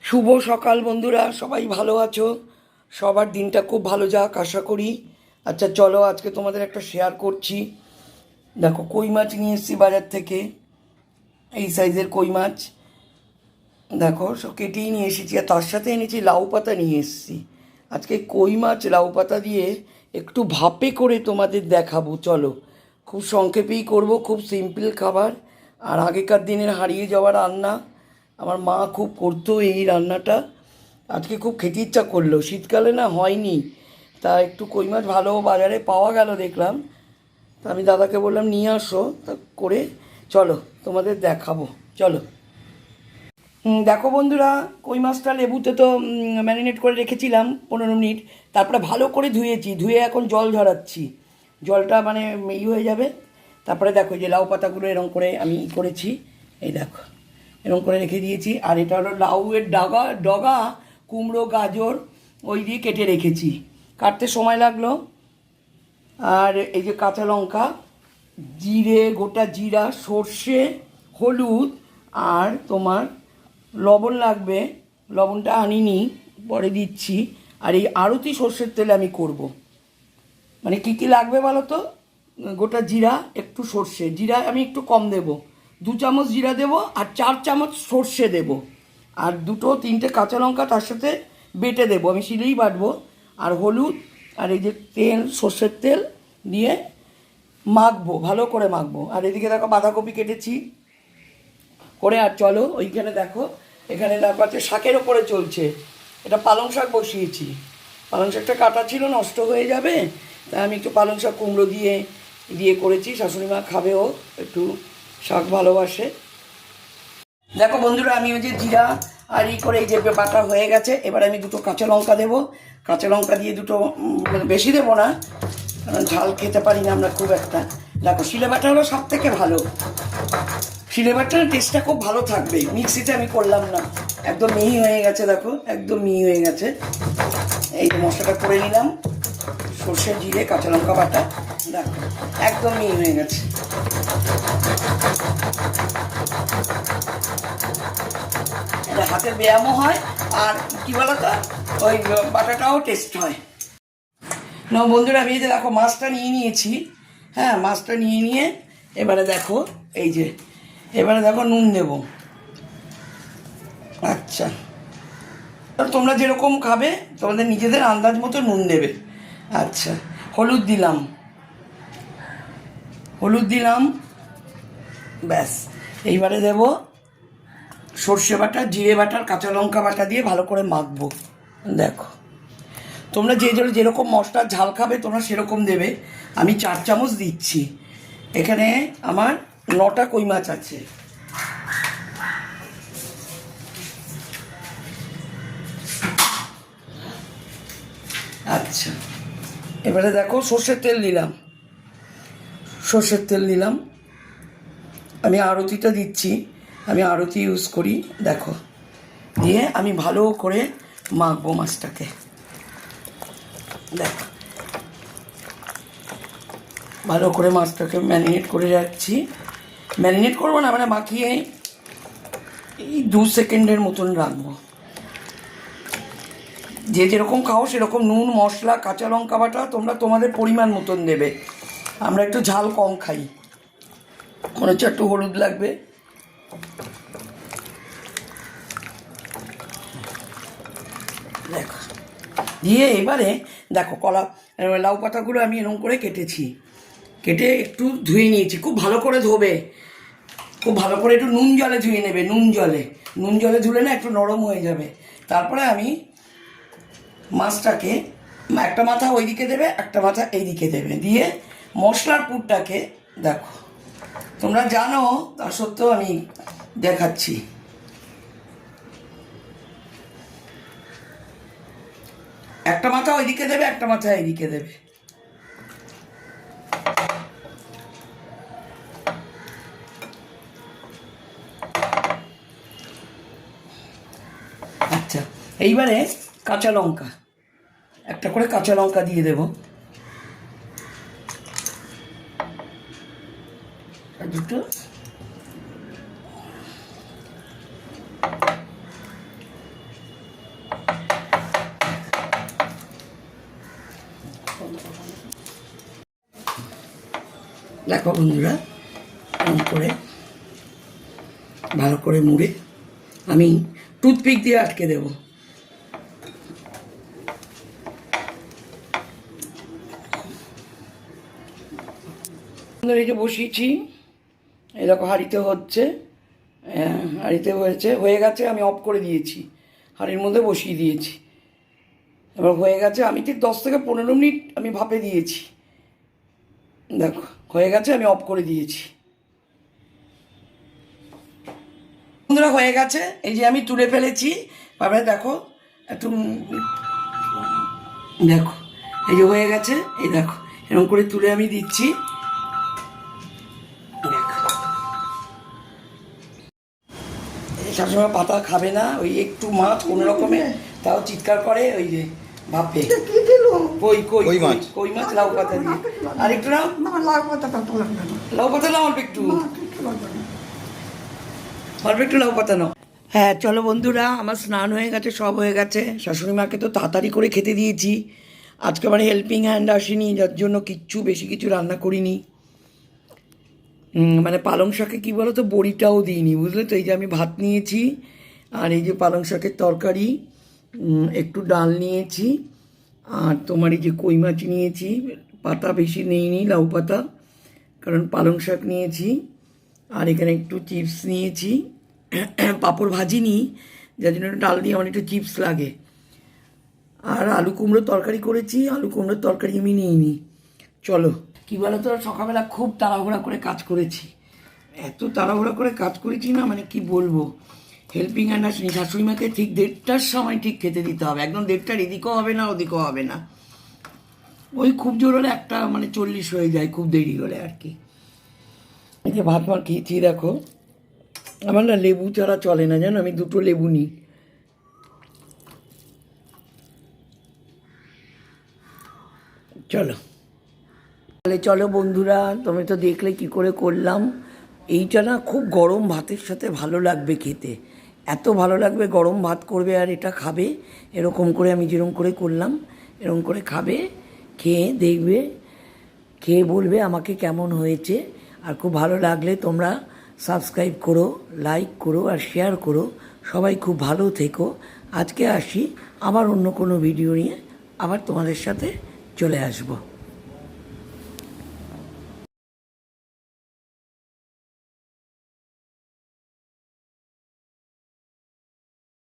শুভ সকাল বন্ধুরা, সবাই ভালো আছো? সবার দিনটা খুব ভালো যাক আশা করি। আচ্ছা চলো, আজকে তোমাদের একটা শেয়ার করছি। দেখো, কই মাছ নিয়ে এসেছি বাজার থেকে। এই সাইজের কই মাছ দেখো, সব কেটেই নিয়ে এসেছি। আর তার সাথে এনেছি লাউ পাতা নিয়ে এসেছি। আজকে কই মাছ লাউ পাতা দিয়ে একটু ভাপে করে তোমাদের দেখাবো। চলো, খুব সংক্ষেপেই করব, খুব সিম্পল খাবার। আর আগেকার দিনের হারিয়ে যাওয়া রান্না, আমার মা খুব করতো এই রান্নাটা। আজকে খুব খেতে ইচ্ছা করলো, শীতকালে না হয়নি। তা একটু কই মাছ ভালো বাজারে পাওয়া গেল দেখলাম। তা আমি দাদাকে বললাম নিয়ে আসো, তা করে চলো তোমাদের দেখাবো। চলো। দেখো বন্ধুরা, কই মাছটা লেবুতে তো ম্যারিনেট করে রেখেছিলাম 15 মিনিট। তারপরে ভালো করে ধুয়েছি, ধুয়ে এখন জল ঝরাচ্ছি। জলটা মানে হয়ে যাবে। তারপরে দেখো, যে লাউ পাতাগুলো এরকম করে আমি করেছি। এই দেখো, এরকম করে রেখে দিয়েছি। আর এটা হলো লাউয়ের ডগা ডগা, কুমড়ো গাজর ওই দিয়ে কেটে রেখেছি। কাটতে সময় লাগলো। আর এই যে কাঁচা লঙ্কা, জিরে, গোটা জিরা, সর্ষে, হলুদ, আর তোমার লবণ লাগবে। লবণটা আনিনি, পরে দিচ্ছি। আর এই আরতি সর্ষের তেলে আমি করব। মানে কী কী লাগবে বলো তো? গোটা জিরা, একটু সর্ষে, জিরা আমি একটু কম দেব, 2 চামচ জিরা দেব, আর 4 চামচ সর্ষে দেব, আর 2-3টে কাঁচা লঙ্কা তার সাথে বেটে দেবো, আমি শিলেই বাটবো। আর হলুদ, আর এই যে তেল, সর্ষের তেল দিয়ে মাখবো, ভালো করে মাখবো। আর এদিকে দেখো বাঁধাকপি কেটেছি করে। আর চলো, ওইখানে দেখো, এখানে দেখো আছে শাকের ওপরে চলছে। এটা পালং শাক বসিয়েছি। পালং শাকটা কাটা ছিল, নষ্ট হয়ে যাবে, তাই আমি একটু পালং শাক কুমড়ো দিয়ে দিয়ে করেছি। শাশুড়ি মা খাবেও, একটু শাক ভালোবাসে। দেখো বন্ধুরা, আমি ওই যে জিরা আর করে এই যে বাটা হয়ে গেছে। এবার আমি 2টো কাঁচা লঙ্কা দেবো। কাঁচা লঙ্কা দিয়ে 2টো, বেশি দেবো না, কারণ ঝাল খেতে পারি না আমরা খুব একটা। দেখো, শিলে বাটা হলো সব থেকে ভালো। শিলে বাটার টেস্টটা খুব ভালো থাকবে, মিক্সিতে আমি করলাম না। একদম মিহি হয়ে গেছে, দেখো একদম মিহি হয়ে গেছে। এই যে মশলাটা করে নিলাম, সর্ষে, জিরে, কাঁচা লঙ্কা বাটা, দেখো একদম মিহি হয়ে গেছে। এটা হাতের ব্যায়ামও হয়, আর কি বলতো, ওই বাটাটাও টেস্ট হয়। না বন্ধুরা, আমি এই যে দেখো মাছটা নিয়ে নিয়েছি। হ্যাঁ, মাছটা নিয়ে এবারে দেখো, এই যে এবারে দেখো নুন দেব। আচ্ছা, তোমরা যেরকম খাবে তোমাদের নিজেদের আন্দাজ মতো নুন দেবে। আচ্ছা, হলুদ দিলাম, ব্যাস। এইবারে দেব সর্ষে বাটা, জিরে বাটার, কাঁচা লঙ্কা বাটা দিয়ে ভালো করে মাখবো। দেখো, তোমরা যে যেরকম মশলার ঝাল খাবে তোমরা সেরকম দেবে। আমি 4 চামচ দিচ্ছি। এখানে আমার 9টা কই মাছ আছে। আচ্ছা, এবারে দেখো সর্ষের তেল দিলাম। আমি আরতিটা দিচ্ছি, আমি আরতি ইউজ করি। দেখো, দিয়ে আমি ভালো করে মাখবো মাছটাকে। দেখো, ভালো করে মাছটাকে ম্যারিনেট করে রাখছি। ম্যারিনেট করবো না, মানে মাখিয়ে এই 2 সেকেন্ডের মতন রাখবো। যে যেরকম খাও সেরকম নুন, মশলা, কাঁচা লঙ্কা বাটা তোমরা তোমাদের পরিমাণ মতন দেবে। আমরা একটু ঝাল কম খাই, মনে হচ্ছে একটু হলুদ লাগবে। দেখো, দিয়ে এবারে দেখো লাউ পাতাগুলো আমি এরকম করে কেটে একটু ধুয়ে নিয়েছি। খুব ভালো করে ধোবে, খুব ভালো করে একটু নুন জলে ধুয়ে নেবে। নুন জলে ধুলে না একটু নরম হয়ে যাবে। তারপরে আমি মাছটাকে একটা মাথা ওইদিকে দেবে, একটা মাথা এইদিকে দেবে, দিয়ে মশলার পুরটাকে দেখো, তোমরা জানো তা সত্ত্বেও আমি দেখাচ্ছি। একটা মাথা ওইদিকে দেবে, একটা মাথা এইদিকে দেবে। আচ্ছা, এইবারে কাঁচা লঙ্কা, একটা করে কাঁচা লঙ্কা দিয়ে দেব। 2টো, দেখো বন্ধুরা, এরকম করে ভালো করে মুড়ে আমি টুথপিক দিয়ে আটকে দেবো। এই যে বসিয়েছি, এই দেখো হাঁড়িতে হচ্ছে, হাঁড়িতে হয়ে গেছে, আমি অফ করে দিয়েছি, হাঁড়ির মধ্যে বসিয়ে দিয়েছি। এবার হয়ে গেছে, আমি ঠিক 10 থেকে 15 মিনিট আমি ভাপে দিয়েছি। দেখো হয়ে গেছে, আমি অফ করে দিয়েছি। বন্ধুরা হয়ে গেছে, এই যে আমি তুলে ফেলেছি। তারপরে দেখো একটু দেখো, এই যে হয়ে গেছে, এই দেখো এরকম করে তুলে আমি দিচ্ছি। সবসময় পাতা খাবে না, ওই একটু মাছ কোনো রকমে তাও চিৎকার করে, ওই যে ভাপে কই মাছ লাউ পাতা দিয়ে। আর একটু নাও, লাউ পাতা নাও, অল্প একটু লাউ পাতা নাও। হ্যাঁ চলো বন্ধুরা, আমার স্নান হয়ে গেছে, সব হয়ে গেছে। শাশুড়ি মাকে তো তাড়াতাড়ি করে খেতে দিয়েছি। আজকে আমার হেল্পিং হ্যান্ড আসেনি, যার জন্য বেশি কিছু রান্না করিনি। মানে পালং শাকে কী বলো তো, বড়িটাও দিইনি, বুঝলে তো। এই যে আমি ভাত নিয়েছি, আর এই যে পালং শাকের তরকারি, একটু ডাল নিয়েছি, আর তোমার এই যে কই মাছ নিয়েছি, পাতা বেশি নেইনি, লাউ পাতা, কারণ পালং শাক নিয়েছি। আর এখানে একটু চিপস নিয়েছি, পাঁপড় ভাজিনি, যার জন্য ডাল দিয়ে আমার একটু চিপস লাগে। আর আলু কুমড়োর তরকারি করেছি, আলু কুমড়োর তরকারি আমি নিইনি। চলো, কী বলো তো, সকালবেলা খুব তাড়াহুড়া করে কাজ করেছি, এত তাড়াহুড়া করে কাজ করেছি না, মানে কি বলবো। হেল্পিং হ্যান্ড আসেনি, শাশুড়ি মাকে ঠিক 1:30টার সময় ঠিক খেতে দিতে হবে, একদম 1:30টার এদিকেও হবে না ওদিকেও হবে না, ওই খুব জোর হলে 1টা মানে 40 হয়ে যায়, খুব দেরি হলে আর কি। এই যে ভাত মার খেয়েছি, দেখো আমার না লেবু ছাড়া চলে না, জানো, আমি 2টো লেবু নিই। চলো তাহলে, চলো বন্ধুরা, তুমি তো দেখলে কি করে করলাম। এইটা না খুব গরম ভাতের সাথে ভালো লাগবে খেতে, এত ভালো লাগবে, গরম ভাত করবে আর এটা খাবে, এরকম করে আমি যেরকম করে করলাম এরকম করে খাবে, খেয়ে দেখবে, খেয়ে বলবে আমাকে কেমন হয়েছে। আর খুব ভালো লাগলে তোমরা সাবস্ক্রাইব করো, লাইক করো আর শেয়ার করো। সবাই খুব ভালো থেকো। আজকে আসি, আবার অন্য কোনো ভিডিও নিয়ে আবার তোমাদের সাথে চলে আসবো।